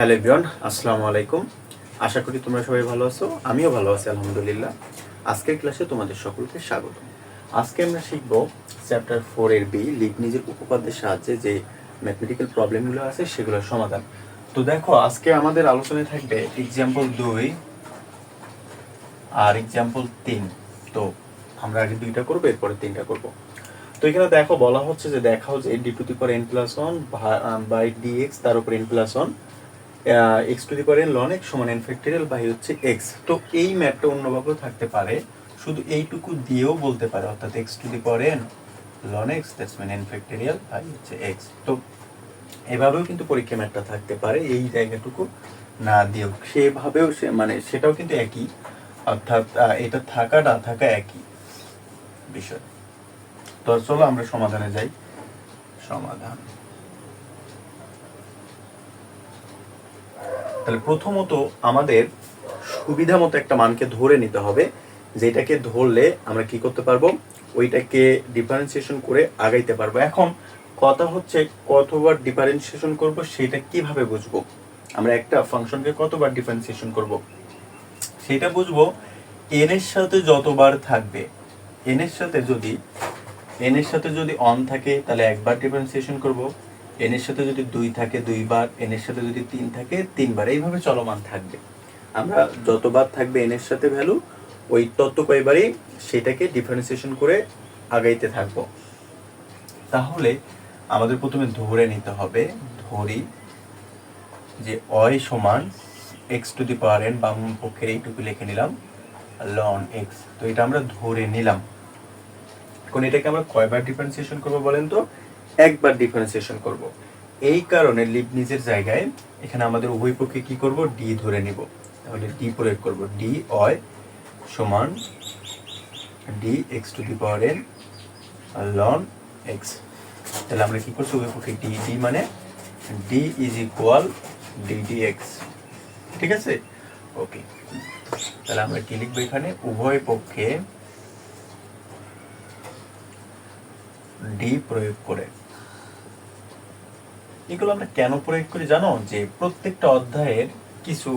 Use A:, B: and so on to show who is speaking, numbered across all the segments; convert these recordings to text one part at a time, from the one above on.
A: Hello everyone, আসসালামু আলাইকুম। আশা করি তোমরা সবাই ভালো আছো। আমিও ভালো আছি আলহামদুলিল্লাহ। আজকের ক্লাসে তোমাদের সকলকে স্বাগত। আজকে আমরা শিখব চ্যাপ্টার 4 এর বি লিবনিজের উপপাদ্যের সাহায্যে যে ম্যাথমেটিক্যাল প্রবলেমগুলো আছে সেগুলোর সমাধান। তো দেখো, আজকে আমাদের আলোচনায় থাকবে এক্সাম্পল 2 আর এক্সাম্পল 3। তো আমরা আগে 2টা করবো, এরপরে 3টা করব। তো এখানে দেখো বলা হচ্ছে যে দেখাও যে D to the power n plus 1 by dx তার উপর n plus 1 X to the power N ln X সমান এন ফ্যাক্টরিয়াল বাই হচ্ছে এক্স। তো এই ম্যাথটা অন্যভাবেও থাকতে পারে, শুধু এইটুকু দিয়েও বলতে পারে, অর্থাৎ X to the power N ln X that's mean N factorial by হচ্ছে এক্স। তো এভাবেও কিন্তু পরীক্ষা ম্যাথটা থাকতে পারে, এই জায়গাটুকু না দিয়েও সেভাবেও সেটাও কিন্তু একই, অর্থাৎ এটা থাকা না থাকা একই বিষয়। তো চলো আমরা সমাধানে যাই। সমাধান, তাহলে প্রথমত আমাদের সুবিধা মতো একটা মানকে ধরে নিতে হবে, যেটাকে ধরলে আমরা কি করতে পারবো, ওইটাকে ডিফারেন্সিয়েশন করে আগাইতে পারবো। এখন কথা হচ্ছে কতবার ডিফারেন্সিয়েশন করব সেটা কিভাবে বুঝবো, আমরা একটা ফাংশনকে কতবার ডিফারেন্সিয়েশন করব সেটা বুঝবো এন এর সাথে যতবার থাকবে। এন এর সাথে যদি অন থাকে তাহলে একবার ডিফারেন্সিয়েশন করব, এন এর সাথে যদি 2 থাকে 2বার, এন এর সাথে যদি 3 থাকে 3বার, এইভাবে চলমান থাকবে। আমরা যতবার থাকবে এন এর সাথে ভ্যালু, ওই তত কয়বারই সেটাকে ডিফারেন্সিয়েশন করে আগাইতে থাকব। তাহলে আমাদের প্রথমে ধরে নিতে হবে, ধরি যে অয় সমান X to the power N, বাম পক্ষের এইটুকু লিখে নিলাম লন এক্স। তো এটা আমরা ধরে নিলাম। এখন এটাকে আমরা কয়বার ডিফারেন্সিয়েশন করব বলেন তো? একবার ডিফারেন্সিয়েশন করব। এই কারণে লিবনিজের জায়গায় এখানে আমাদের উভয় পক্ষে কি করব, ডি ধরে নিব। তাহলে ডি প্রয়োগ করব, ডি অয় সমান D X to the power N ln X. তাহলে আমরা কি করছি, উভয় পক্ষে ডি, ডি মানে D is equal D D X. ঠিক আছে, ওকে। তাহলে আমরা কি লিখবো এখানে, উভয় পক্ষে ডি প্রয়োগ করে। এগুলো আমরা কেন প্রয়োগ করি জানো, যে প্রত্যেকটা অধ্যায়ের কিছু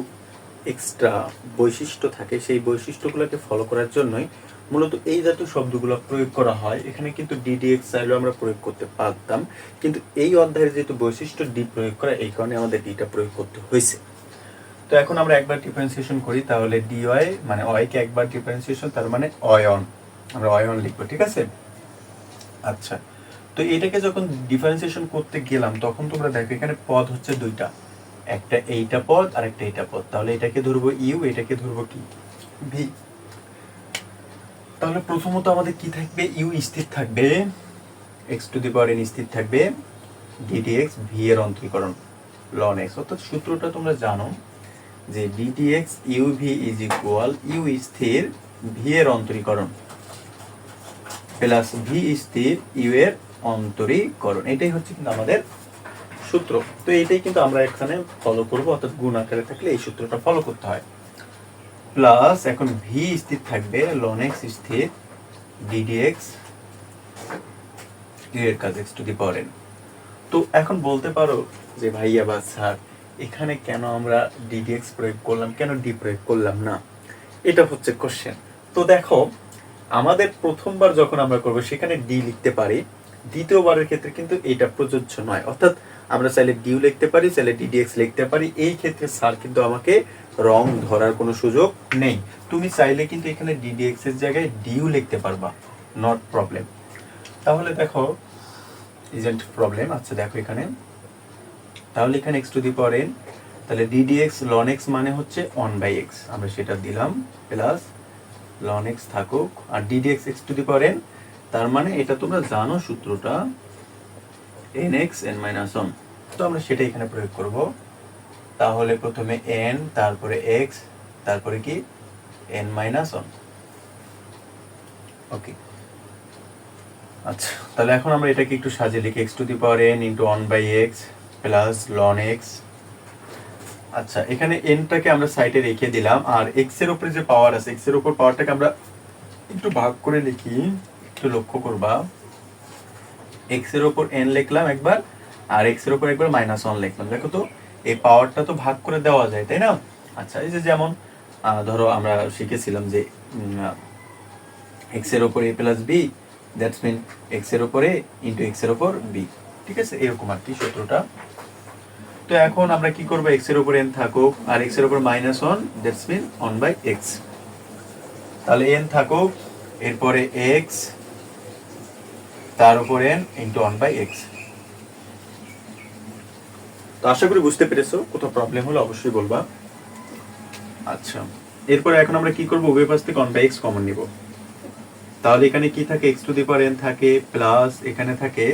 A: এক্সট্রা বৈশিষ্ট্য থাকে, সেই বৈশিষ্ট্যগুলোকে ফলো করার জন্যই মূলত এই জাতীয় শব্দগুলো প্রয়োগ করা হয়। এখানে কিন্তু ডিডিএক্স চাইলেও আমরা প্রয়োগ করতে পারতাম, কিন্তু এই অধ্যায়ের যেহেতু বৈশিষ্ট্য ডি প্রয়োগ করা, এই কারণে আমাদের ডিটা প্রয়োগ করতে হয়েছে। তো এখন আমরা একবার ডিফারেন্সিয়েশন করি, তাহলে ডি ওয়াই মানে ওয়াইকে একবার ডিফারেন্সিয়েশন, তার মানে অয়ন, আমরা অয়ন লিখবো। ঠিক আছে, আচ্ছা। তো এটাকে যখন ডিফারেন্সিয়েশন করতে গেলাম তখন তোমরা দেখো এখানে পদ হচ্ছে 2টা, একটা এইটা পদ আর একটা এইটা পদ। তাহলে এটাকে ধরবো ইউ, এটাকে ধরবো কি ভি। তাহলে প্রথমত আমাদের কি থাকবে, ইউ স্থির থাকবে, x to the power N স্থির থাকবে, ডিডিএক্স ভি এর অন্তরীকরণ লন এক্স। অর্থাৎ সূত্রটা তোমরা জানো যে D D X U V is equal U স্থির ভি এর অন্তরীকরণ প্লাস ভি স্থির ইউ এর অন্তরীকরণ। এটাই হচ্ছে কিন্তু আমাদের সূত্র। তো এইটাই কিন্তু আমরা এখানে ফলো করব, অর্থাৎ গুণ আকারে থাকলে এই সূত্রটা ফলো করতে হয়। প্লাস এখন ভি স্থির থাকবে, লন এক্স স্থির ডিডিএক্স ইউ এর কাজ x to the power N. তো এখন বলতে পারো যে ভাইয়া বা স্যার, এখানে কেন আমরা ডিডিএক্স প্রয়োগ করলাম, কেন ডি প্রয়োগ করলাম না, এটা হচ্ছে কোশ্চেন। তো দেখো, আমাদের প্রথমবার যখন আমরা করব সেখানে ডি লিখতে পারি, দ্বিতীয়বারের ক্ষেত্রে কিন্তু এটা প্রযোজ্য নয়। অর্থাৎ আমরা চাইলে ডিউ লিখতে পারি, চাইলে ডিডিএক্স লিখতে পারি। এই ক্ষেত্রে স্যার কিন্তু আমাকে রং ধরার কোনো সুযোগ নেই। তুমি চাইলে কিন্তু এখানে ডিডিএক্স এর জায়গায় ডিউ লিখতে পারবা, নট প্রবলেম। তাহলে দেখো, ইজেন্ট প্রবলেম। আচ্ছা দেখো এখানে, তাহলে এখানে x to the power N, তাহলে ডিডিএক্স লন এক্স মানে হচ্ছে 1/x, আমরা সেটা দিলাম, প্লাস লন এক্স থাকুক, আর d d x x to the power n, তার মানে এটা তোমরা জানো সূত্রটা nx n - 1। তো আমরা সেটা এখানে প্রয়োগ করব। তাহলে প্রথমে n, তারপরে x, তারপরে কি n - 1। ওকে, আচ্ছা। তাহলে এখন আমরা এটাকে একটু সাজিয়ে লিখি, x to the power n into 1/x plus ln x. আচ্ছা, এখানে এনটাকে আমরা সাইডে রেখে দিলাম, আর এক্স এর উপরে যে পাওয়ার আছে, এক্স এর উপর পাওয়ারটাকে আমরা একটু ভাগ করে লিখি, একটু লক্ষ্য করবা। এক্স এর উপর এন লিখলাম একবার, আর এক্স এর উপর একবার -1 লিখলাম। দেখো তো এই পাওয়ারটা তো ভাগ করে দেওয়া যায়, তাই না? আচ্ছা, এই যে যেমন ধরো আমরা শিখেছিলাম যে এক্স এর উপর a plus b, that's mean x এর উপর এ ইন্টু এক্স এর উপর বি। ঠিক আছে, এরকম আর কি সূত্রটা। তো এখন আমরা কি করবো, এক্স এর উপর এন থাকুক আর এক্স এর উপর minus one, that's mean one by X. তাহলে এন থাকুক, এরপরে এক্স, তার উপর N into one by X. তো আশা করি বুঝতে পেরেছো, কোথাও প্রবলেম হলে অবশ্যই বলবা। আচ্ছা, এরপরে এখন আমরা কি করবো, উভয় পাশ থেকে ওয়ান বাই এক্স কমন নিব। তাহলে এখানে কি থাকে, x to the power N থাকে, প্লাস এখানে থাকে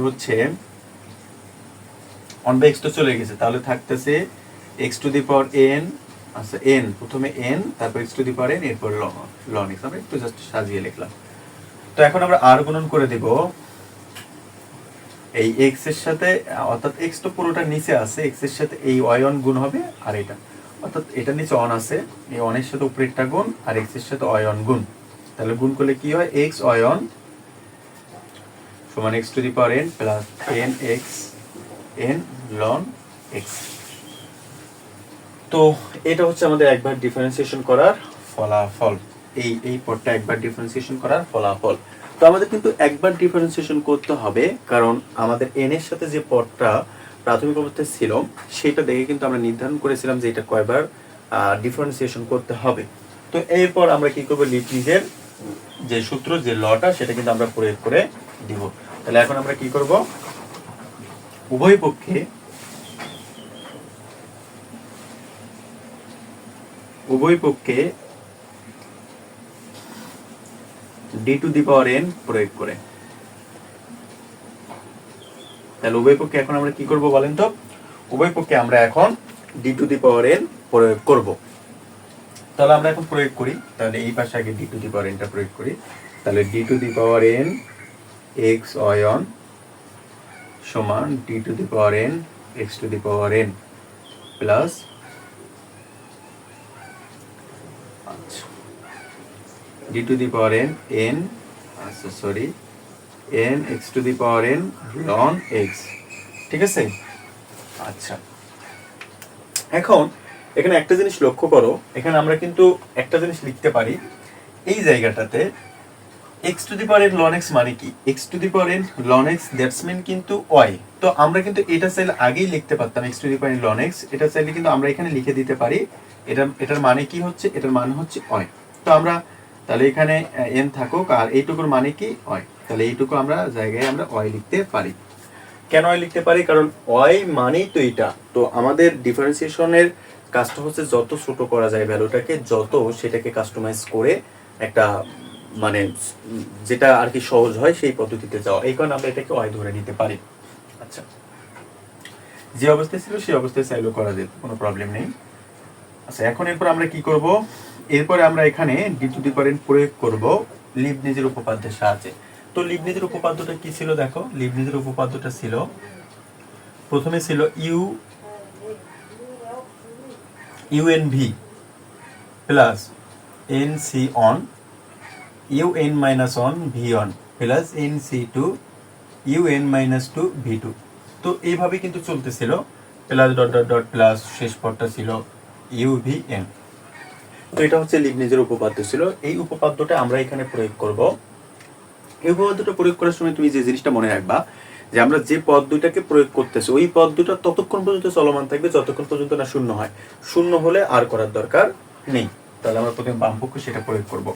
A: হচ্ছে ওয়ান বাই এক্স তো চলে গেছে, তাহলে থাকতেছে x to the power N. আচ্ছা, এন প্রথমে এন, তারপর x to the power N, এরপর লন এক্স। আমরা একটু জাস্ট সাজিয়ে লিখলাম। তো এখন আমরা আর গুণন করে দেব এই এক্স এর সাথে, অর্থাৎ এক্স তো পুরোটা নিচে আছে, এক্স এর সাথে এই ওয়াই ওয়ান গুণ হবে আর এটা, অর্থাৎ এটা নিচে অন আছে, এই অনের সাথে উপরেরটা গুণ আর এক্স এর সাথে ওয়াই ওয়ান গুণ। তাহলে গুণ করলে কি হয়, এক্স ওয়াই ওয়ান সমান X to the power N plus N X N ln X. তো এটা হচ্ছে আমাদের একবার ডিফারেন্সিয়েশন করার ফলাফল, এই পদটা একবার ডিফারেন্সিয়েশন করার ফলাফল। তো আমাদের কিন্তু একবার ডিফারেন্সিয়েশন করতে হবে, কারণ আমাদের এন এর সাথে যে পদটা প্রাথমিক অবস্থায় ছিল সেটা দেখে কিন্তু আমরা নির্ধারণ করেছিলাম যে এটা কয়বার ডিফারেন্সিয়েশন করতে হবে। তো এরপর আমরা কি করবো, লিপনিজের যে সূত্র, যে লটা, সেটা কিন্তু আমরা প্রয়োগ করে দিব। তাহলে এখন আমরা কি করব, উভয় পক্ষে D to the power n প্রয়োগ করে, তাহলে উভয় পক্ষে এখন আমরা কি করব বলেন তো, উভয় পক্ষে আমরা এখন D to the power n প্রয়োগ করব। তাহলে আমরা এখন প্রয়োগ করি, তাহলে এই পাশে আগে ডি টু দি পাওয়ার এনটা প্রয়োগ করি। তাহলে d to the power n x y on সমান d to the power n x to the power N plus d to the power n n, আচ্ছা sorry, n x to the power N ln x. ঠিক আছে, আচ্ছা এখন এখানে একটা জিনিস লক্ষ্য করো, এখানে আমরা কিন্তু একটা জিনিস লিখতে পারি এই জায়গাটাতে, X to the power N ln X মানে কি, X to the power N ln X, that's mean কিন্তু ওয়াই। তো আমরা কিন্তু এটা চাইলে আগেই লিখতে পারতাম, X to the power N ln X, এটা চাইলে কিন্তু আমরা এখানে লিখে দিতে পারি, এটার মানে কি হচ্ছে, এটার মানে হচ্ছে ওয়াই। তো আমরা তাহলে এখানে এন থাকুক আর এইটুকুর মানে কি ওয়াই, তাহলে এইটুকু আমরা জায়গায় আমরা ওয়াই লিখতে পারি। কেন ওয়াই লিখতে পারি, কারণ ওয়াই মানেই তো এটা। তো আমাদের ডিফারেন্সিয়েশনের কাজটা হচ্ছে যত ছোট করা যায় ভ্যালুটাকে, যত সেটাকে কাস্টমাইজ করে একটা মানে যেটা আর কি সহজ হয় সেই পদ্ধতিতে যাওয়া, এই কারণে আমরা এটাকে ওয়াই ধরে নিতে পারি। আচ্ছা, যে অবস্থায় ছিল সেই অবস্থায় চাইলেও করা যেত, কোনো প্রবলেম নেই। আচ্ছা, এখন এরপর আমরা কি করব, এরপরে আমরা এখানে D to the power n প্রয়োগ করব লিবনিজের উপপাদ্যের সাহায্যে। তো লিবনিজের উপপাদ্যটা কি ছিল দেখো, লিবনিজের উপপাদ্যটা ছিল, প্রথমে ছিল U N V plus N C one U N minus one V one plus N C two U N minus two V two. তো এইভাবে কিন্তু চলতেছিল, plus dot dot dot plus শেষ পদটা ছিল ইউ ভি এন। তো এটা হচ্ছে লিবনিজের উপপাদ্য ছিল। এই উপপাদ্যটা আমরা এখানে প্রয়োগ করব। এই উপপাদ্যটা প্রয়োগ করার সময় তুমি যে জিনিসটা মনে রাখবা, যে আমরা যে পদ দুইটাকে প্রয়োগ করতেছি ওই পদ দুটো ততক্ষণ পর্যন্ত চলমান থাকবে যতক্ষণ পর্যন্ত না শূন্য হয়, শূন্য হলে আর করার দরকার নেই। তাহলে আমরা প্রথমে বাম পক্ষে সেটা প্রয়োগ করব।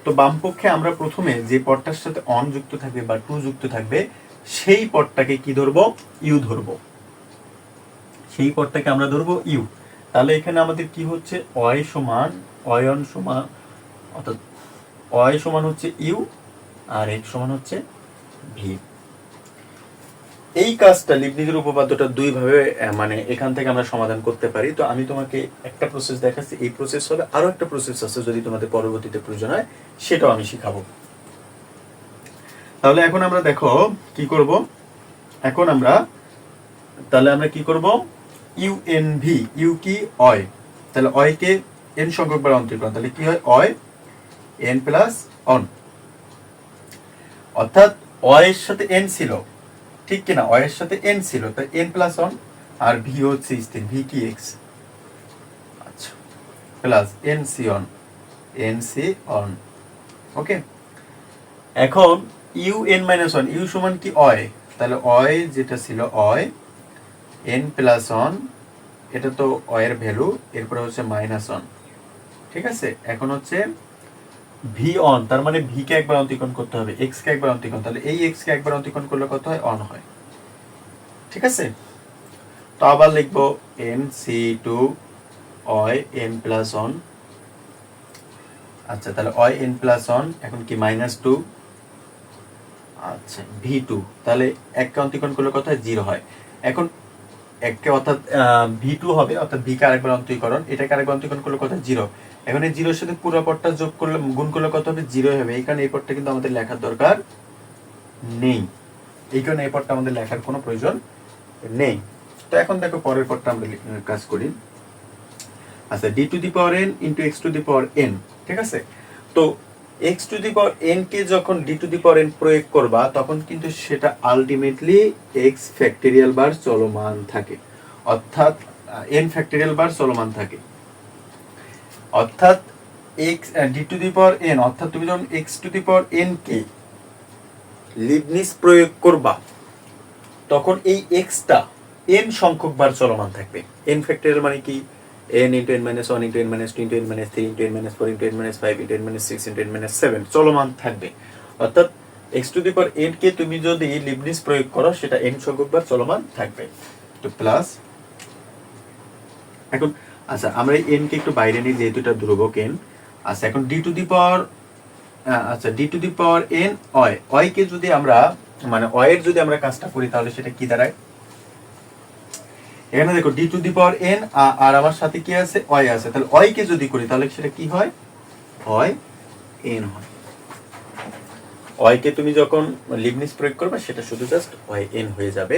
A: তো বাম পক্ষে আমরা প্রথমে যে পদটার সাথে অন যুক্ত থাকবে বা টু যুক্ত থাকবে সেই পদটাকে কি ধরবো, ইউ ধরবো, সেই পদটাকে আমরা ধরবো ইউ। তাহলে এখানে আমাদের কি হচ্ছে, ওয়াই সমান ওয়াই অন সমান, অর্থাৎ ওয়াই সমান হচ্ছে ইউ আর এক্স সমান হচ্ছে ভি। এই কাজটা লিবনিজের উপপাদ্যটা দুই ভাবে মানে এখান থেকে আমরা সমাধান করতে পারি। তো আমি তোমাকে একটা প্রসেস দেখাচ্ছি, এই প্রসেস হবে, আরো একটা প্রসেস আছে যদি তোমাদের পরবর্তীতে প্রয়োজন হয় সেটাও আমি শিখাবো। তাহলে এখন আমরা দেখো কি করব, এখন আমরা তাহলে আমরা কি করব, ইউ এন ভি, ইউ কি অয়, তাহলে অয় কে এন সংখ্যক বার অন্তর্গত, তাহলে কি হয় অয় এন প্লাস অন, অর্থাৎ অয় এর সাথে এন ছিল, ঠিক কিনা, অয় এর সাথে এন ছিল, তাই এন প্লাস অন, আর ভি হচ্ছে স্থির, ভি কি এক্স, আচ্ছা, plus N C on, n C on, okay. এখন u N minus one, u সমান কি অয়, তাহলে অয় যেটা ছিল অয় এন প্লাস অন, এটা তো অয়ের ভ্যালু, এরপরে হচ্ছে মাইনাস অন, ঠিক আছে। এখন হচ্ছে ভি অন, তার মানে ভি কে একবার অতিক্রম করতে হবে, এক্স কে একবার অতিক্রম, তাহলে এই এক্স কে একবার অতিক্রম করলে কত হয়, অন হয়, ঠিক আছে। তো আবার লিখবো এন সি টু অয় এন প্লাস অন, আচ্ছা, তাহলে অয় এন প্লাস অন, এখন কি মাইনাস টু, আচ্ছা ভি টু, তাহলে এককে অতিক্রম করলে কত হয়, জিরো হয়। এখন এককে অর্থাৎ ভি টু হবে, অর্থাৎ ভি কে আরেকবার অন্তরীকরণ, এটাকে আরেকবার অন্তরীকরণ করলে কত, জিরো। এখন এই জিরোর সাথে পুরো পদটা যোগ করলে, গুণ করলে কত হবে, জিরো হবে। এই কারণে এই পদটা কিন্তু আমাদের লেখার দরকার নেই, এই কারণে এই পদটা আমাদের লেখার কোনো প্রয়োজন নেই। তো এখন দেখো পরের পদটা আমরা কাজ করি। আচ্ছা, d to the power n into x to the power n, ঠিক আছে। তো x to the power n কে যখন d to the power n প্রয়োগ করবা, তখন কিন্তু সেটা আলটিমেটলি এক্স ফ্যাক্টরিয়াল বার চলমান থাকে, অর্থাৎ এন ফ্যাক্টরিয়াল বার চলমান থাকে, অর্থাৎ x D to the power N, অর্থাৎ তুমি যখন x to the power n K Leibniz প্রয়োগ করবা, তখন এই এক্সটা এন সংখ্যক বার চলমান থাকবে। এন ফ্যাক্টরিয়াল মানে কি, n into n minus 1 into n minus 2 into n minus 3 into n minus 4 into n minus 5 into n minus 6 into n minus 7 চলমান থাকবে। অর্থাৎ x to the power n কে তুমি যদি লিবনিজ প্রয়োগ করো, সেটা n সংখ্যক বার চলমান থাকবে। তো প্লাস, এখন আচ্ছা আমরা এই n কে একটু বাইরে নিই, যেহেতু এটা ধ্রুবক n। আচ্ছা, এখন d to the power, আচ্ছা d to the power n অয় কে যদি আমরা, মানে অয়ের যদি আমরা কাজটা করি, তাহলে সেটা কি দাঁড়ায়, এখানে দেখো d to the power n, আর আমার সাথে কি আছে, অয় আছে, তাহলে অয় কে যদি করি, তাহলে সেটা কি হয়, অয় এন হয়। অয় কে তুমি যখন লিবনিজ প্রয়োগ করবে, সেটা শুধু জাস্ট অয় এন হয়ে যাবে,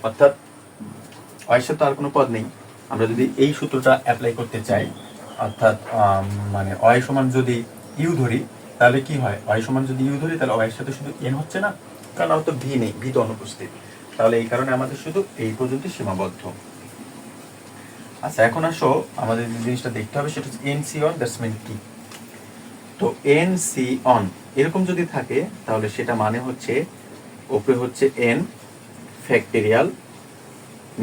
A: অর্থাৎ অয়ের সাথে আর কোনো পদ নেই। আমরা যদি এই সূত্রটা অ্যাপ্লাই করতে চাই, অর্থাৎ মানে অয় সমান যদি ইউ ধরি, তাহলে কি হয়, অয় সমান যদি ইউ ধরি, তাহলে অয়ের সাথে শুধু এন হচ্ছে না, কারণ আমার তো ভি নেই, ভি তো অনুপস্থিত, তাহলে এই কারণে আমাদের শুধু এই পর্যন্ত সীমাবদ্ধ। আচ্ছা, এখন আসো আমাদের যে জিনিসটা দেখতে হবে, সেটা হচ্ছে N C one, that's mean কি। তো এন সি অন এরকম যদি থাকে, তাহলে সেটা মানে হচ্ছে উপরে হচ্ছে এন ফ্যাক্টরিয়াল,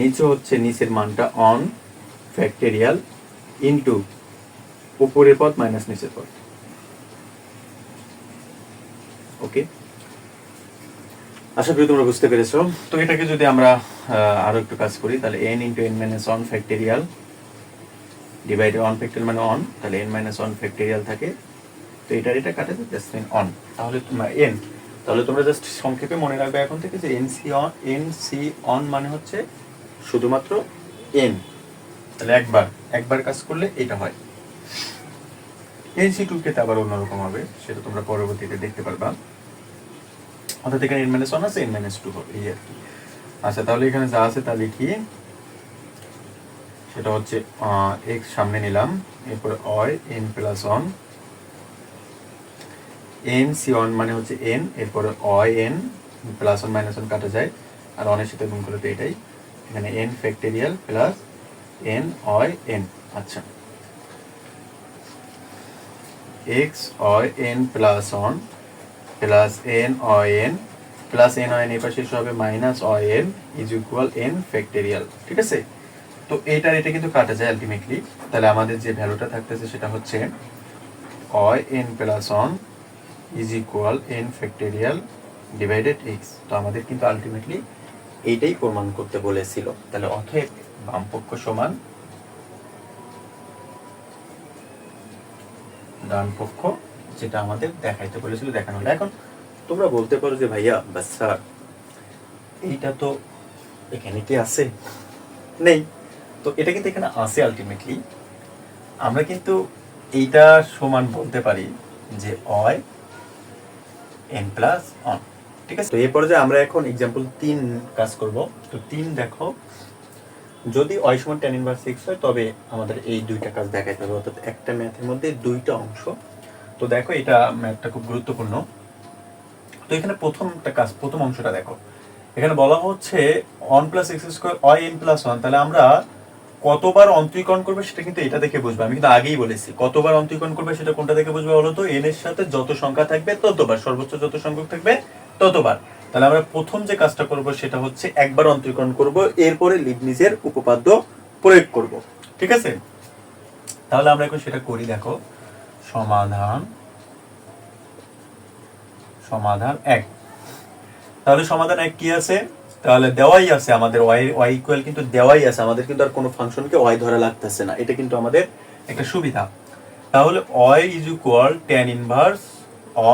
A: নিচে হচ্ছে নিচের মানটা অন ফ্যাক্টরিয়াল, ইনটু উপরের পদ মাইনাস নিচের পদ, ওকে। আশা করি তোমরা বুঝতে পেরেছো। তো এটাকে যদি আমরা আরো একটু কাজ করি, তাহলে n into N minus one factorial divided on factorial মানে অন, তাহলে n মাইনাস ওয়ান ফ্যাক্টরিয়াল থাকে, তো এটা কাটে জাস্ট মিন অন, তাহলে তোমরা n, তাহলে তোমরা জাস্ট সংক্ষেপে মনে রাখবে এখন থেকে যে এন সি অন মানে হচ্ছে শুধুমাত্র n, তাহলে একবার কাজ করলে এটা হয়। এন সি টু ক্ষেত্রে আবার অন্যরকম হবে, সেটা তোমরা পরবর্তীতে দেখতে পারবা, অর্থাৎ এখানে n মাইনাস ওয়ান আছে, n মাইনাস টু হবে, এই আর কি। আচ্ছা, তাহলে এখানে যা আছে তা লিখি, সেটা হচ্ছে x সামনে নিলাম, এরপরে Y n plus one, n C one মানে হচ্ছে n, এরপরে Y n plus one minus one কাটা যায়, আর অনের সাথে গুণ করলে তো এটাই, এখানে n ফ্যাক্টরিয়াল প্লাস n অয় n। আচ্ছা, x অয় n plus one plus n অয় n প্লাস n অয় n, এর পাশে হবে মাইনাস অয় n is equal n factorial, ঠিক আছে। তো এটা কিন্তু কাটা যায় আলটিমেটলি, তাহলে আমাদের যে ভ্যালুটা থাকতেছে সেটা হচ্ছে অয় n plus on is equal n factorial divided x। তো আমাদের কিন্তু আলটিমেটলি এইটাই প্রমাণ করতে বলেছিল, তাহলে অতএব বামপক্ষ সমান ডান পক্ষ, যেটা আমাদের দেখাইতে বলেছিল দেখানো হলো। এখন তোমরা বলতে পারো যে ভাইয়া বাস স্যার, এইটা তো এখানে কি আছে, নেই, তো এটা কিন্তু এখানে আছে। আলটিমেটলি আমরা কিন্তু এইটা সমান বলতে পারি যে অয় n প্লাস অন, ঠিক আছে। তো এই পর্যায়ে আমরা এখন एग्जांपल 3 কাজ করব। তো 3 দেখো, যদি অয় সমান tan ইনভার্স x হয়, তবে আমাদের এই দুইটা কাজ দেখাইতে হবে, অর্থাৎ একটা ম্যাথের মধ্যে দুইটা অংশ। তো দেখো এটা ম্যাথটা খুব গুরুত্বপূর্ণ। তো এখানে প্রথম অংশটা দেখো, এখানে বলা হচ্ছে অন প্লাস এক্স স্কোয়ার অয় এন প্লাস ওয়ান, তাহলে আমরা কতবার অন্তরীকরণ করবে সেটা কিন্তু এটা দেখে বুঝবে। আমি কিন্তু আগেই বলেছি কতবার অন্তরীকরণ করবে সেটা কোনটা দেখে বুঝবে বলো তো, এন এর সাথে যত সংখ্যা থাকবে ততবার, সর্বোচ্চ যত সংখ্যক থাকবে ততবার। তাহলে আমরা প্রথম যে কাজটা করব সেটা হচ্ছে একবার অন্তরীকরণ করব, এরপরে লিবনিজের উপপাদ্য প্রয়োগ করব। ঠিক আছে, তাহলে আমরা এখন সেটা করি। দেখো সমাধান সমাধান 1। তাহলে সমাধান 1 কি আছে, তাহলে দেওয়াই আছে আমাদের y ইকুয়াল কিন্তু দেওয়াই আছে আমাদের, কিন্তু আর কোনো ফাংশনকে y ধরা লাগতেছে না, এটা কিন্তু আমাদের একটা সুবিধা। তাহলে y is equal tan inverse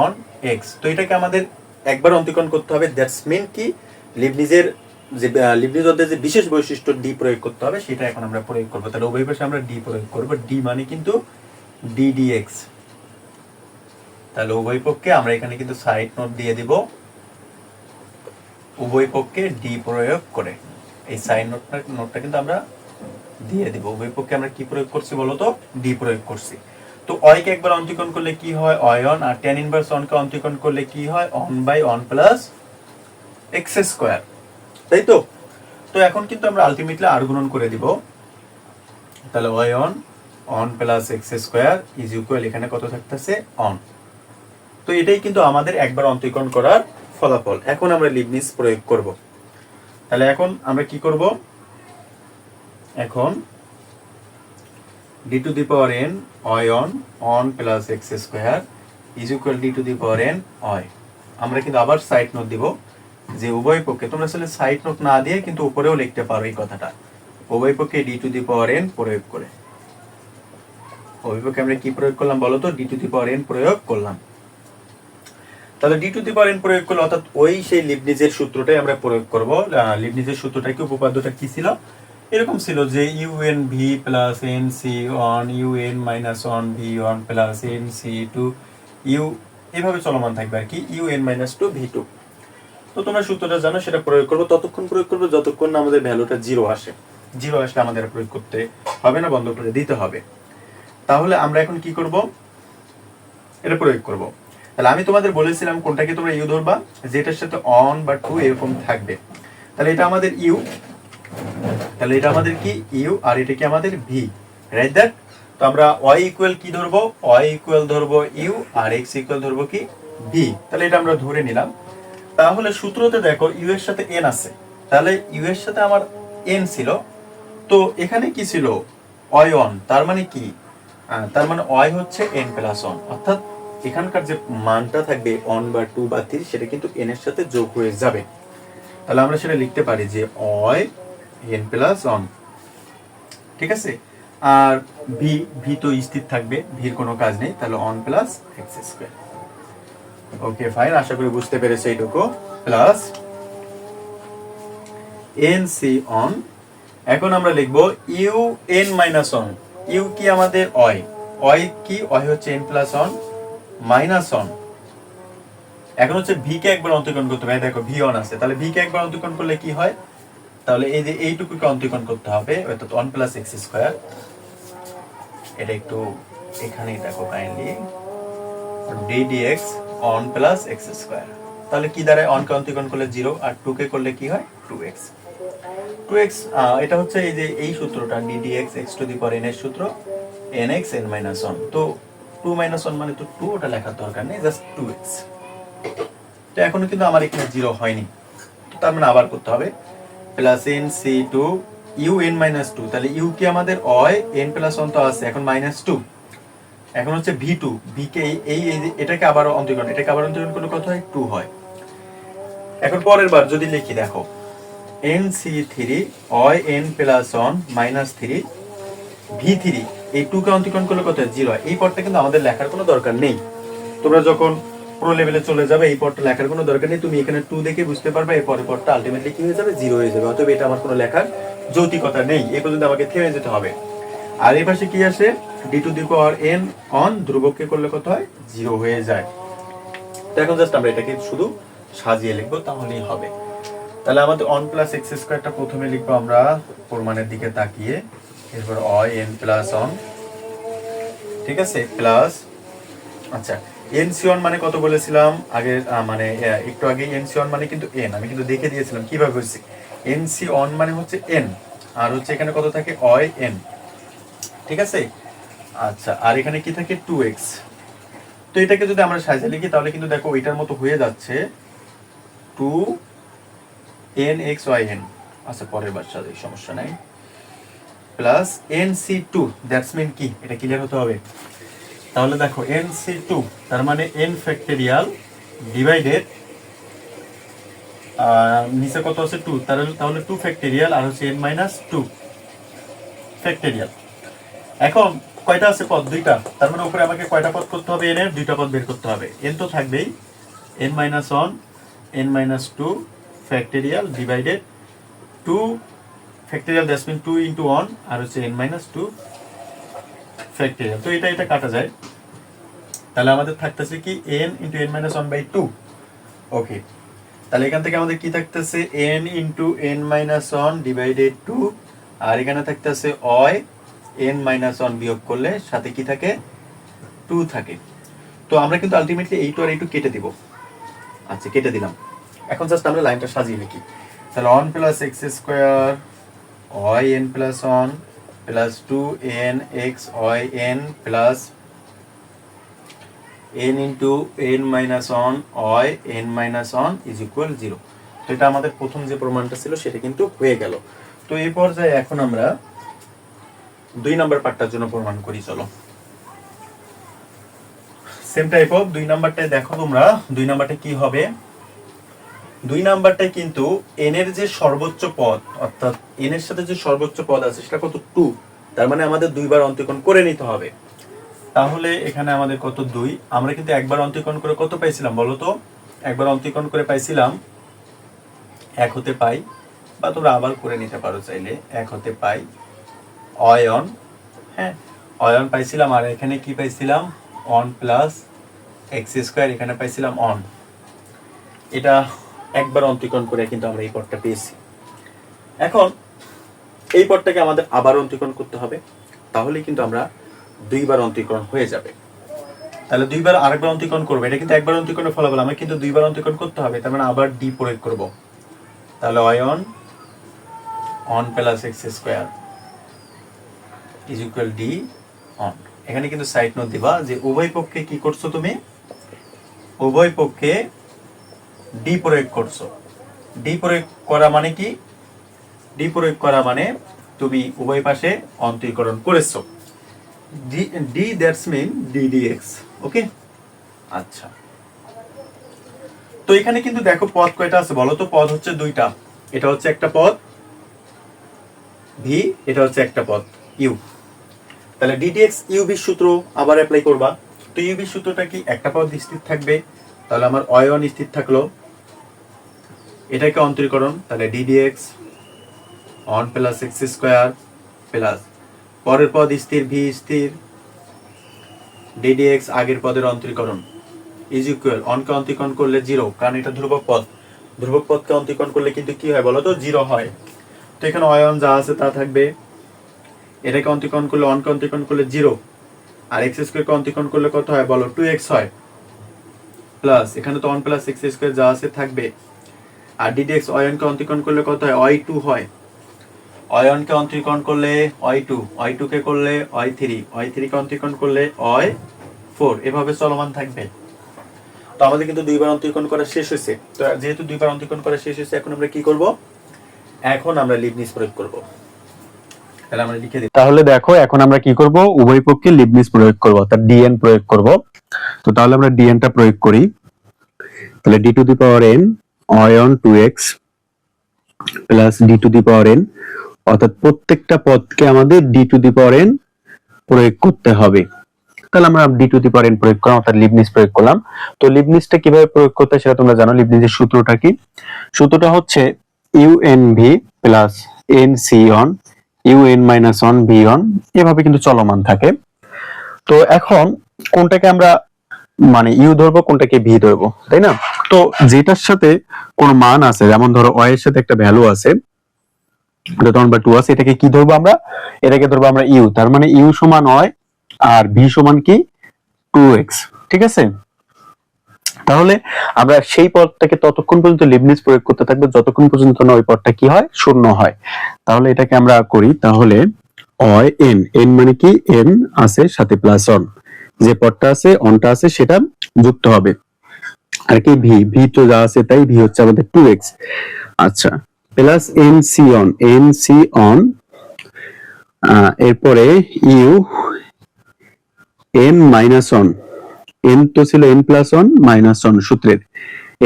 A: on x, তো এটাকে আমাদের একবার অন্তরীকরণ করতে হবে। দ্যাটস মিন কি লিবনিজের যে লিবনিজ অধ্যায়ের যে বিশেষ বৈশিষ্ট্য ডি প্রয়োগ করতে হবে সেটা এখন আমরা প্রয়োগ করব। তাহলে উভয় পাশে আমরা ডি প্রয়োগ করব, ডি মানে কিন্তু ডি ডিএক্স। তাহলে উভয় পক্ষে আমরা এখানে কিন্তু সাইড নোট দিয়ে দিব, উভয় পক্ষে ডি প্রয়োগ করে। এই সাইন নোটটা কিন্তু আমরা দিয়ে দিব। উভয় পক্ষে আমরা কি প্রয়োগ করছি বলতো, ডি প্রয়োগ করছি। তো y কে একবার অন্তরীকরণ করলে কি হয় অন, আর tan ইনভার্স অন কে অন্তরীকরণ করলে কি হয় one by one plus x square, তাই তো। তো এখন কিন্তু আমরা আলটিমেটলি আর গুণন করে দিব, তাহলে one plus x square is equal এখানে কত থাকতেছে অন। তো এটাই কিন্তু আমাদের একবার অন্তরীকরণ করার ফলাফল। এখন আমরা লিবনিজ প্রয়োগ করব। তাহলে এখন আমরা কি করব, এখন d two the power n on plus x square is equal d two the power n অয়। আমরা কিন্তু আবার সাইড নোট দিব যে উভয় পক্ষে, তোমরা আসলে সাইড নোট না দিয়ে কিন্তু উপরেও লিখতে পারো এই কথাটা, উভয় পক্ষে d two the power n প্রয়োগ করে। উভয় পক্ষে আমরা কি প্রয়োগ করলাম বলো তো, d two the power n প্রয়োগ করলাম। তাহলে d two the power n প্রয়োগ করলে অর্থাৎ ওই সেই লিবনিজের সূত্রটাই আমরা প্রয়োগ করব। লিবনিজের সূত্রটা কি, উপপাদ্যটা কি ছিল, এরকম ছিল যে un v plus n c one un minus one v one plus n c two u, এভাবে চলমান থাকবে আর কি, un মাইনাস টু v2। তো তোমরা সূত্রটা জানো, সেটা প্রয়োগ করবো, ততক্ষণ প্রয়োগ করবো যতক্ষণ না আমাদের ভ্যালুটা জিরো আসে। জিরো আসলে আমাদের প্রয়োগ করতে হবে না, বন্ধ করে দিতে হবে। তাহলে আমরা এখন কি করব, এটা প্রয়োগ করব। তাহলে আমি তোমাদের বলেছিলাম কোনটাকে তোমরা ইউ ধরবা, যেটার সাথে অন বা টু এরকম থাকবে। তাহলে এটা আমাদের ইউ, তাহলে এটা আমাদের কি ইউ, আর এটা কি আমাদের ভি, রাইট দ্যাট। তো আমরা y ইকুয়াল কি ধরবো, y ইকুয়াল ধরবো ইউ, আর x ইকুয়াল ধরবো কি ভি। তাহলে এটা আমরা ধরে নিলাম। তাহলে সূত্রতে দেখো ইউ এর সাথে n আছে, তাহলে ইউ এর সাথে আমার n ছিল, তো এখানে কি ছিল y অন, তার মানে কি, তার মানে y হচ্ছে n প্লাস অন, অর্থাৎ এখানকার যে মানটা থাকবে অন বা টু বা থ্রি সেটা কিন্তু n এর সাথে যোগ হয়ে যাবে। তাহলে আমরা সেটা লিখতে পারি যে y n প্লাস অন, ঠিক আছে। আর ভি তো স্থির থাকবে, ভির কোনো কাজ নেই, তাহলে one plus x square. Okay fine, আশা করি বুঝতে পেরেছো এইটুকু। প্লাস এন সি অন, এখন আমরা লিখবো U N minus one, U কি আমাদের অয় কি, অয় হচ্ছে N plus one minus one. এখন হচ্ছে ভি কে একবার অন্তরীকরণ করতে হবে, দেখো ভি অন আছে, তাহলে ভি কে একবার অন্তরীকরণ করলে কি হয়, তাহলে এই যে এইটুকুকে অন্তরীকরণ করতে হবে, অর্থাৎ ওয়ান প্লাস এক্স স্কয়ার। এটা একটু এখানেই দেখো kindly, D D X one plus x square. তাহলে কি দাঁড়ায়, অন কে অন্তরীকরণ করলে 0, আর 2 কে করলে কি হয় 2x। এটা হচ্ছে এই যে এই সূত্রটা D D X X to the power n এর সূত্র, nx n মাইনাস 1। তো 2 মাইনাস 1 মানে তো 2, ওটা লেখার দরকার নেই, জাস্ট 2x। তো এখনো কিন্তু আমার এখানে 0 হয়নি, তো তার মানে আবার করতে হবে plus n c two U n minus 2। তাহলে ইউ কি আমাদের অয় n প্লাস 1 তো আছে, এখন মাইনাস 2। এখন হচ্ছে v2, v কে এই এটাকে আবার অন্তরীকরণ, এটাকে আবার অন্তরীকরণ করলে কত হয় 2 হয়। এখন পরের বার যদি লিখি দেখো nc3 অয় n প্লাস 1 মাইনাস 3 v3, এই 2 কে অন্তরীকরণ করলে কত হয় 0 হয়। এই পদটা কিন্তু আমাদের লেখার কোনো দরকার নেই, তোমরা যখন প্রো লেভেলে চলে যাবে এই পদটা লেখার কোনো দরকার নেই, তুমি এখানে 2 দেখে বুঝতে পারবে এই পরের পদটা আলটিমেটলি কি হয়ে যাবে 0 হয়ে যাবে। অতএব এটা আমার কোনো লেখার যৌক্তিকতা নেই, এই পর্যন্ত আমাকে থেমে যেতে হবে। আর এই পাশে কি আসে, d to the power n on ধ্রুবককে করলে কত হয় 0 হয়ে যায়। তো এখন জাস্ট আমরা এটাকে শুধু সাজিয়ে লিখবো তাহলেই হবে। তাহলে আমাদের অন প্লাস এক্স স্কয়ারটা প্রথমে লিখবো আমরা প্রমাণের দিকে তাকিয়ে, এরপর অয় n প্লাস অন, ঠিক আছে, প্লাস, আচ্ছা NC1 মানে কত বলেছিলাম আগে, মানে একটু আগে NC1 মানে কিন্তু n, আমি কিন্তু দেখে দিয়েছিলাম কিভাবে হচ্ছে। NC1 মানে হচ্ছে n, আর হচ্ছে এখানে কত থাকে অয় n, ঠিক আছে। আচ্ছা, আর এখানে কি থাকে 2x। তো এটাকে যদি আমরা সাজিয়ে লিখি তাহলে কিন্তু দেখো ওইটার মতো হয়ে যাচ্ছে 2nxyn। আচ্ছা, পরের বার সাজাই, সমস্যা নাই। প্লাস NC2, দ্যাটস মিন কি, এটা ক্লিয়ার হতে হবে। তাহলে দেখো NC2 তার মানে n ফ্যাক্টরিয়াল ডিভাইডেড, নিচে কত আছে 2, তাহলে 2 ফ্যাক্টরিয়াল আর হচ্ছে n মাইনাস 2 ফ্যাক্টরিয়াল। এখন কয়টা আছে পদ, দুইটা, তার মানে উপরে আমাকে কয়টা পদ করতে হবে, n এর দুইটা পদ বের করতে হবে। n তো থাকবেই, n minus 1 n minus 2 factorial divided 2 factorial, that's mean 2 into 1 আর হচ্ছে n মাইনাস 2 ফ্যাক্টরিয়াল। তো এটা কাটা যায়, তাহলে আমাদের থাকতেছে কি n into n minus 1 by 2। Okay, তাহলে এখান থেকে আমাদের কি থাকতেছে n into n minus 1 divided 2, আর এখানে থাকতেছে অয় n মাইনাস 1 বিয়োগ করলে সাথে কি থাকে 2 থাকে। তো আমরা কিন্তু আলটিমেটলি এই টু আর এই টু কেটে দিব। আচ্ছা, কেটে দিলাম। এখন জাস্ট আমরা লাইনটা সাজিয়ে লিখি। তাহলে 1 প্লাস এক্স স্কোয়ার অয় n plus 1 plus 2n x অয় n plus n into n minus 1 অয় n মাইনাস 1 ইজ ইকুয়াল 0। তো এটা আমাদের প্রথম যে প্রমাণটা ছিল সেটা কিন্তু হয়ে গেল। তো এই পর্যায়ে এখন আমরা 2 নাম্বার পার্টটার জন্য প্রমাণ করি, চলো। সেম টাইপ অফ 2 নাম্বারটায় দেখো তোমরা 2 নাম্বারটা কি হবে। 2 নাম্বারটায় কিন্তু n এর যে সর্বোচ্চ পদ, অর্থাৎ n এর সাথে যে সর্বোচ্চ পদ আছে সেটা কত 2, তার মানে আমাদের দুইবার অন্তরীকরণ করে নিতে হবে। তাহলে এখানে আমাদের কত 2, আমরা কিন্তু একবার অন্তরীকরণ করে কত পাইছিলাম বলো তো, একবার অন্তরীকরণ করে পাইছিলাম 1 হতে পাই, বা তোমরা আবার করে নিতে পারো চাইলে 1 হতে পাই অয়ন, হ্যাঁ অয়ন পাইছিলাম। আর এখানে কি পাইছিলাম 1 প্লাস এক্স স্কোয়ার, এখানে পাইছিলাম 1। এটা একবার অন্তরীকরণ করে কিন্তু আমরা এই পদটা পেয়েছি। এখন এই পদটাকে আমাদের আবার অন্তরীকরণ করতে হবে, তাহলে কিন্তু আমরা দুইবার অন্তরীকরণ হয়ে যাবে। তাহলে দুইবার আরেকবার অন্তরীকরণ করবো, এটা কিন্তু একবার অন্তরীকরণের ফলাফল, আমার কিন্তু দুইবার অন্তরীকরণ করতে হবে, তার মানে আবার ডি প্রয়োগ করব। তাহলে Ayan 1 plus X square is equal D on. এখানে কিন্তু সাইড নোট দিবা যে উভয় পক্ষে কি করছো তুমি, উভয় পক্ষে ডি প্রয়োগ করছো। ডি প্রয়োগ করা মানে কি, ডি প্রয়োগ করা মানে তুমি উভয় পাশে অন্তরীকরণ করেছো। D that's mean d dx. Okay, আচ্ছা। তো এখানে কিন্তু দেখো পদ কয়টা আছে বলো তো, পদ হচ্ছে দুইটা, এটা হচ্ছে একটা পদ ভি, এটা হচ্ছে একটা পদ ইউ। তাহলে ডিডিএক্স ইউবি সূত্র আবার অ্যাপ্লাই করবা। তো ইউবি সূত্রটা কি, একটা পদ স্থির থাকবে, তাহলে আমার অয়ন স্থির থাকলো, এটাকে অন্তরীকরণ, তাহলে ddx 1 plus X square plus পরের পদ স্থির ভি স্থির, ডিডিএক্স আগের পদের অন্তরীকরণ ইজ ইকুয়াল 1 কে অন্তরীকরণ করলে 0, কারণ এটা ধ্রুবক পদ, ধ্রুবক পদকে অন্তরীকরণ করলে কিন্তু কি হয় বলো তো 0 হয়। তো এখানে অয়ন যা আছে তা থাকবে, এটাকে অন্তরীকরণ করলে 1 কে অন্তরীকরণ করলে 0, আর এক্স স্কোয়ার কে অন্তরীকরণ করলে কত হয় বলো 2x হয়, প্লাস এখানে তো 1 প্লাস এক্স স্কোয়ার যা আছে থাকবে, আর ডিডিএক্স অয়ন কে অন্তরীকরণ করলে কত হয় y2 হয়, অয়ন কে অন্তরীকরণ করলে y2, y2 কে করলে y3, y3 কে অন্তরীকরণ করলে y4, এভাবে চলমান থাকবে। তো আমাদের কিন্তু দুইবার অন্তরীকরণ করা শেষ হয়েছে। তো যেহেতু দুইবার অন্তরীকরণ করা শেষ হয়েছে, এখন আমরা কি করব, এখন আমরা লিবনিজ প্রয়োগ করব। তাহলে আমরা লিখে দিই, তাহলে দেখো এখন আমরা কি করব, উভয় পক্ষে লিবনিজ প্রয়োগ করব, অর্থাৎ ডিএন প্রয়োগ করব। তো তাহলে আমরা ডিএনটা প্রয়োগ করি। তাহলে d to the power N Ayan 2x plus d to the power N, অর্থাৎ প্রত্যেকটা পদকে আমাদের D to the power n প্রয়োগ করতে হবে। তাহলে আমরা D to the power n প্রয়োগ করলাম, অর্থাৎ লিবনিজ প্রয়োগ করলাম। তো লিবনিজটা কিভাবে প্রয়োগ করতে হয় সেটা তোমরা জানো। লিবনিজের সূত্রটা কি, সূত্রটা হচ্ছে ইউএনভি plus NC on UN minus one V on, এভাবে কিন্তু চলমান থাকে। তো এখন কোনটাকে আমরা মানে ইউ ধরবো, কোনটাকে ভি ধরবো, তাই না? তো যেটার সাথে কোনো মান আছে, যেমন ধরো ওয়াই এর সাথে একটা ভ্যালু আছে, যখন বা 2 আছে, এটাকে কি ধরবো আমরা, এটাকে ধরবো আমরা ইউ, তার মানে ইউ সমান হয় আর ভি সমান কি 2x, ঠিক আছে।
B: তাহলে আমরা সেই পদটাকে ততক্ষণ পর্যন্ত লিবনিজ প্রয়োগ করতে থাকবো যতক্ষণ পর্যন্ত না ওই পদটা কি হয়, শূন্য হয়। তাহলে এটাকে আমরা করি, তাহলে অয় এন, এন মানে কি এন আছে সাথে প্লাস অন, যে পদটা আছে অনটা আছে সেটা যুক্ত হবে, আর কি ভি, ভি তো যা আছে তাই, ভি হচ্ছে আমাদের 2x। আচ্ছা, plus N C on, n C one, এরপরে u N minus one, n তো ছিল n plus one minus one সূত্রের,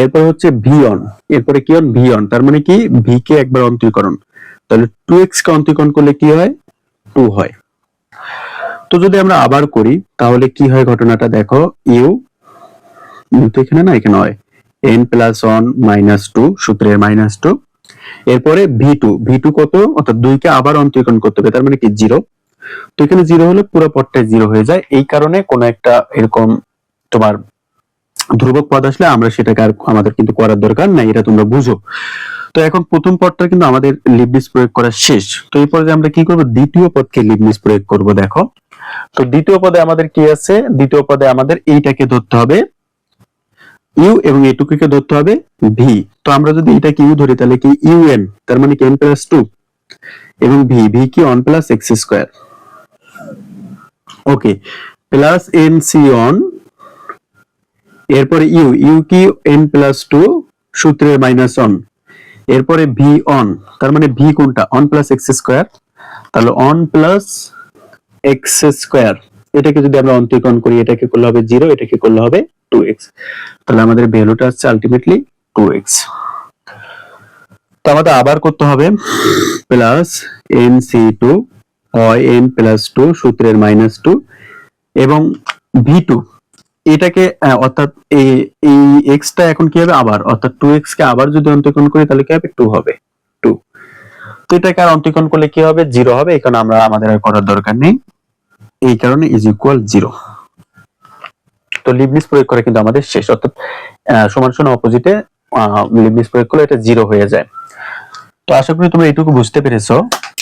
B: এরপর হচ্ছে ভি অন, এরপরে কি অন, ভি অন, তার মানে কি ভি কে একবার অন্তরীকরণ, তাহলে 2x কে অন্তরীকরণ করলে কি হয়, 2 হয়। তো যদি আমরা আবার করি তাহলে কি হয় ঘটনাটা দেখো, ইউ তো এখানে না, এখানে হয় এন প্লাস অন মাইনাস 2 সূত্রের মাইনাস 2, এরপরে ভি টু কত, অর্থাৎ 2 কে আবার অন্তরীকরণ করতে হবে, তার মানে কি 0। তো এখানে 0 হলে পুরো পদটাই 0 হয়ে যায়, এই কারণে কোন একটা এরকম তোমার ধ্রুবক পদ আসলে আমরা সেটাকে আর আমাদের কিন্তু করার দরকার নাই, এটা তোমরা বুঝো। তো এখন প্রথম পদটা কিন্তু আমাদের লিবনিজ প্রয়োগ করা শেষ, তো এই পর্যায়ে আমরা কি করব, দ্বিতীয় পদকে লিবনিজ প্রয়োগ করব। দেখো, তো দ্বিতীয় পদে আমাদের কি আছে, দ্বিতীয় পদে আমাদের এইটাকে ধরতে হবে ইউ এবং এইটুকুকে ধরতে হবে ভি। তো আমরা যদি এটাকে ইউ ধরি তাহলে কি ইউ এন, তার মানে কি এন প্লাস 2, এবং ভি, ভি কি one plus X square, okay, plus N C one, এরপরে ইউ, ইউ কি এন প্লাস 2 সূত্রের মাইনাস অন, এরপরে ভি অন, তার মানে ভি কোনটা, অন প্লাস এক্স স্কোয়ার, তাহলে অন প্লাস এক্স স্কোয়ার, এটাকে যদি আমরা অন্তরীকরণ করি এটাকে করলে হবে 0, এটাকে করলে হবে 2x, তাহলে আমাদের ভ্যালুটা হচ্ছে আলটিমেটলি 2x। তো আমাদের আবার করতে হবে প্লাস এন সি টু হয় এন প্লাস 2 সূত্রের মাইনাস 2, এবং ভি টু এটাকে অর্থাৎ এই এক্স টা এখন কি হবে আবার, অর্থাৎ 2x কে আবার যদি অন্তরীকরণ করি তাহলে কি হবে, 2 হবে 2। তো এটাকে আর অন্তরীকরণ করলে কি হবে, 0 হবে, এই কারণে আমরা আমাদের আর করার দরকার নেই, এই কারণে ইজ ইকুয়াল 0। তো লিবনিজ প্রয়োগ করা কিন্তু আমাদের শেষ, অর্থাৎ সমান সমান অপোজিটে লিবনিজ প্রয়োগ করলে এটা 0 হয়ে যায়। তো আশা করি তোমরা এইটুকু বুঝতে পেরেছো।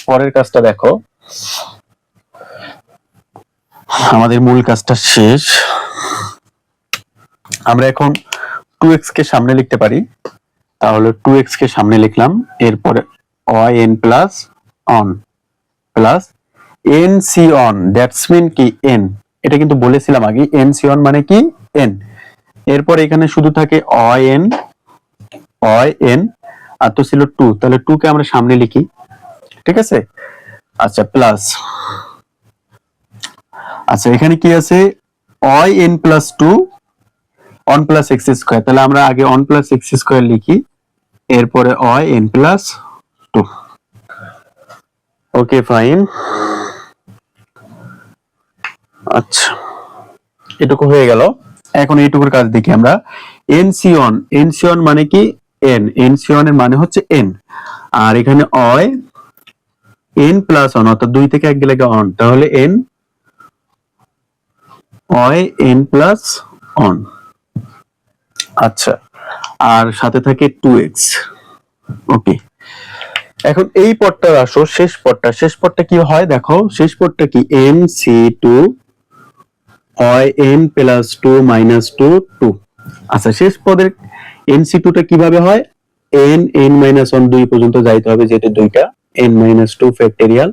B: পরের কাজটা দেখো, আমাদের মূল কাজটা শেষ, আমরা এখন 2x কে সামনে লিখতে পারি, তাহলে 2x কে সামনে লিখলাম, এরপরে yn plus one plus N C one, that's mean কি n, এটা কিন্তু বলেছিলাম আগে, এন সি অন মানে কি n, এরপর এখানে শুধু থাকে yn, আর তো ছিল 2, তাহলে 2 কে আমরা সামনে লিখি, ঠিক আছে। আচ্ছা, প্লাস, আচ্ছা এখানে কি আছে, yn plus 2 on plus X square, তাহলে আমরা আগে অন প্লাস এক্স স্কোয়ার লিখি, এরপরে yn প্লাস 2, ওকে ফাইন। আচ্ছা, এটুকু হয়ে গেল, এখন এইটুকুর কাজ দেখি আমরা, এনসিওন, এনসিওন মানে কি n, এনসিওন এর মানে হচ্ছে n, আর এখানে অয় n প্লাস অন, অর্থাৎ 2 থেকে 1 গেলে অন, তাহলে n অয় n প্লাস অন। আচ্ছা, আর সাথে থাকে 2x, ওকে। এখন এই পদটার আসো শেষ পদটা, শেষ পদটা কি হয় দেখো, শেষ পদটা কি n c2 হয় n প্লাস 2 মাইনাস 2 2। আচ্ছা, শেষ পদের nc2 টা কিভাবে হয়, n মাইনাস 1 2 পর্যন্ত যাইতে হবে, যেহেতু দুইটা n মাইনাস 2 ফ্যাক্টোরিয়াল,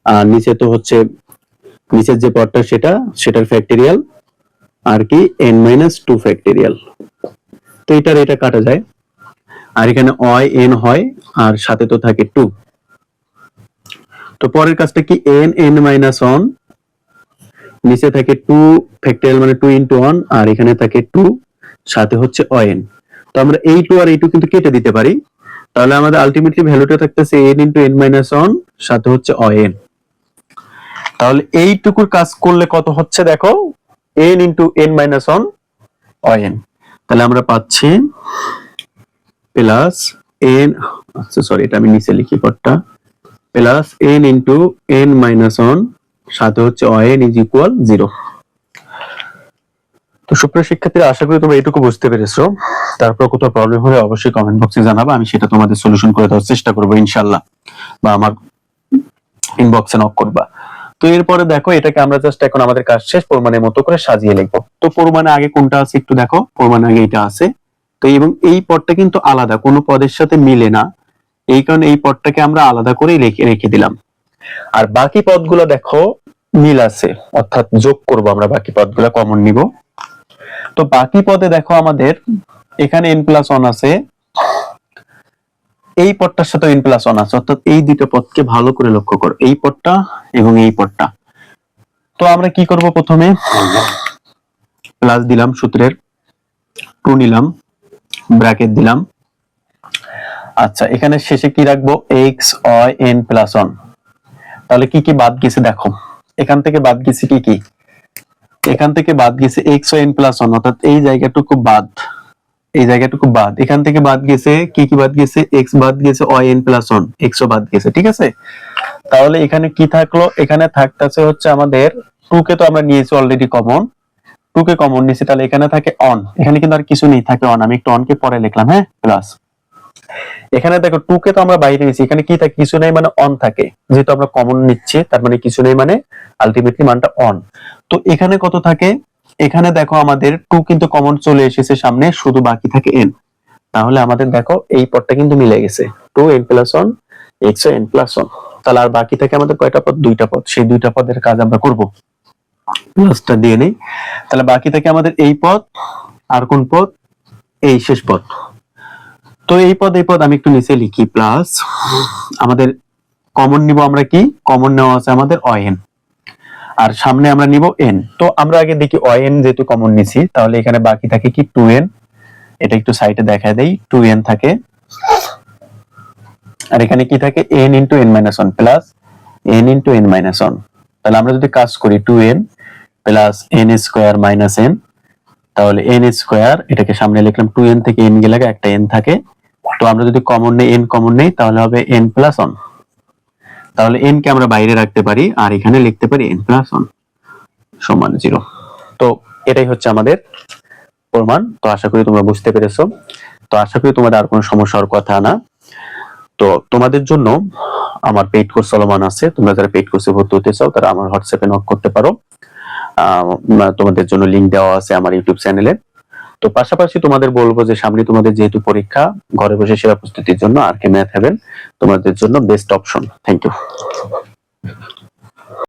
B: আর নিচে তো হচ্ছে নিচের যে পদটা সেটার ফ্যাক্টোরিয়াল, আর কি n মাইনাস 2 ফ্যাক্টোরিয়াল, তো এটা কাটা যায়, আর এখানে n হয়, আর সাথে তো থাকে 2। তো পরের কাজটা কি, n মাইনাস 1, নিচে থাকে 2 ফ্যাক্টোরিয়াল মানে 2 ইনটু 1, আর এখানে থাকে 2, সাথে হচ্ছে n। তো আমরা এই 2 আর এই 2 কিন্তু কেটে দিতে পারি, তাহলে আমাদের আলটিমেটলি ভ্যালুটা থাকতেছে n ইনটু n মাইনাস 1 সাথে হচ্ছে n। তাহলে এইটুকুর কাজ করলে কত হচ্ছে দেখো, n into n minus 1 n, তাহলে আমরা পাচ্ছি প্লাস n, আচ্ছা সরি এটা আমি নিচে লিখি পদটা, plus n into n minus 1 সাথে হচ্ছে n ইজ ইকুয়াল 0। তো সুপ্রিয় শিক্ষার্থীরা, আশা করি তোমরা এটুকু বুঝতে পেরেছো। তারপর কোথাও প্রবলেম হলে অবশ্যই কমেন্ট বক্সে জানাবা, আমি সেটা তোমাদের সলিউশন করে দেওয়ার চেষ্টা করবো ইনশাআল্লাহ, বা আমার ইনবক্সে নক করবা। তো এরপরে দেখো এটাকে আমরা জাস্ট এখন আমাদের কাজ শেষ প্রমাণের মতো করে সাজিয়ে লিখবো। তো প্রমাণে আগে কোনটা আছে একটু দেখো, প্রমাণে আগে এটা আছে। তো এবং এই পদটা কিন্তু আলাদা, কোনো পদের সাথে মিলে না, এই কারণে এই পদটাকে আমরা আলাদা করে রেখে দিলাম। আর বাকি পদগুলো দেখো মিল আছে, অর্থাৎ যোগ করব আমরা, বাকি পদগুলো কমন নিব। তো বাকি পদে দেখো আমাদের এখানে n+1 আছে, এই পদটার সাথে n+1 আছে, অর্থাৎ এই দুটো পদকে ভালো করে লক্ষ্য করো, এই পদটা এবং এই পদটা। তো আমরা কি করব, প্রথমে প্লাস দিলাম সূত্রের, 2 নিলাম, ব্র্যাকেট দিলাম। আচ্ছা এখানে শেষে কি রাখবো, x y n+1। তাহলে কি কি বাদ গেছে দেখো, এখান থেকে বাদ গেছে কি কি, এখান থেকে বাদ গেছে x y n+1, অর্থাৎ এই জায়গাটুকু বাদ, এই জায়গাটুকু বাদ। এখান থেকে বাদ গেছে কি কি, বাদ গেছে x বাদ গেছে, y n+1, x ও বাদ গেছে, ঠিক আছে। তাহলে এখানে কি থাকলো, এখানে থাকতেছে হচ্ছে আমাদের 2 কে তো আমরা নিয়েছি অলরেডি কমন, 2 কে কমন নিয়েছি, তাহলে এখানে থাকে অন, এখানে কিন্তু আর কিছু নেই, থাকে অন। আমি একটু অন কে পরে লিখলাম, হ্যাঁ, প্লাস। এখানে দেখো 2 কে তো আমরা বাইরে নিয়েছি, এখানে কি থাকে, কিছু নেই মানে অন থাকে, যেহেতু আমরা কমন নিচ্ছি তার মানে কিছু নেই মানে আলটিমেটলি মানটা অন। তো এখানে কত থাকে, এখানে দেখো আমাদের 2 কিন্তু কমন চলে এসেছে সামনে, শুধু বাকি থাকে n। তাহলে আমাদের দেখো এই পদটা কিন্তু মিলে গেছে, 2n+1 x n+1। তাহলে আর বাকি থাকে আমাদের কয়টা পদ, দুইটা পদ, সেই দুইটা পদের কাজ আমরা করব। প্লাসটা দিয়ে নেই, তাহলে বাকি থাকে আমাদের এই পদ, আর কোন পদ, এই শেষ পদ। তো এই পদ আমি একটু নিচে লিখি, প্লাস আমাদের কমন নিব আমরা, কি কমন নেওয়া আছে আমাদের yn, আর সামনে আমরা নিব n। তো আমরা আগে দেখি yn যেহেতু কমন নিছি, তাহলে এখানে বাকি থাকে কি 2n, এটা একটু সাইডে দেখায় দেই, 2n থাকে, আর এখানে কি থাকে n × n-1 plus n × n-1। তাহলে আমরা যদি কাজ করি 2n plus n² minus n, তাহলে n², এটাকে সামনে লিখলাম, 2n থেকে n গেলে একটা n থাকে, তো আমরা যদি কমন নেই, n কমন নেই, তাহলে হবে n+1। তাহলে n কে আমরা বাইরে রাখতে পারি, আর এখানে লিখতে পারি n+1 সমান 0। তো এটাই হচ্ছে আমাদের প্রমাণ। তো আশা করি তোমরা বুঝতে পেরেছো। তো আশা করি তোমাদের আর কোনো সমস্যা হওয়ার কথা না। তো তোমাদের জন্য আমার পেইড কোর্স চলমান আছে, তোমরা যারা পেইড কোর্সে ভর্তি হতে চাও তারা আমার হোয়াটসঅ্যাপে নক করতে পারো। তোমাদের জন্য লিংক দেওয়া আছে আমার ইউটিউব চ্যানেলে। তো পাশাপাশি তোমাদের বলবো যে সামনে তোমাদের যেহেতু পরীক্ষা, ঘরে বসে সেরা প্রস্তুতির জন্য RK Math Haven তোমাদের জন্য বেস্ট অপশন। Thank you.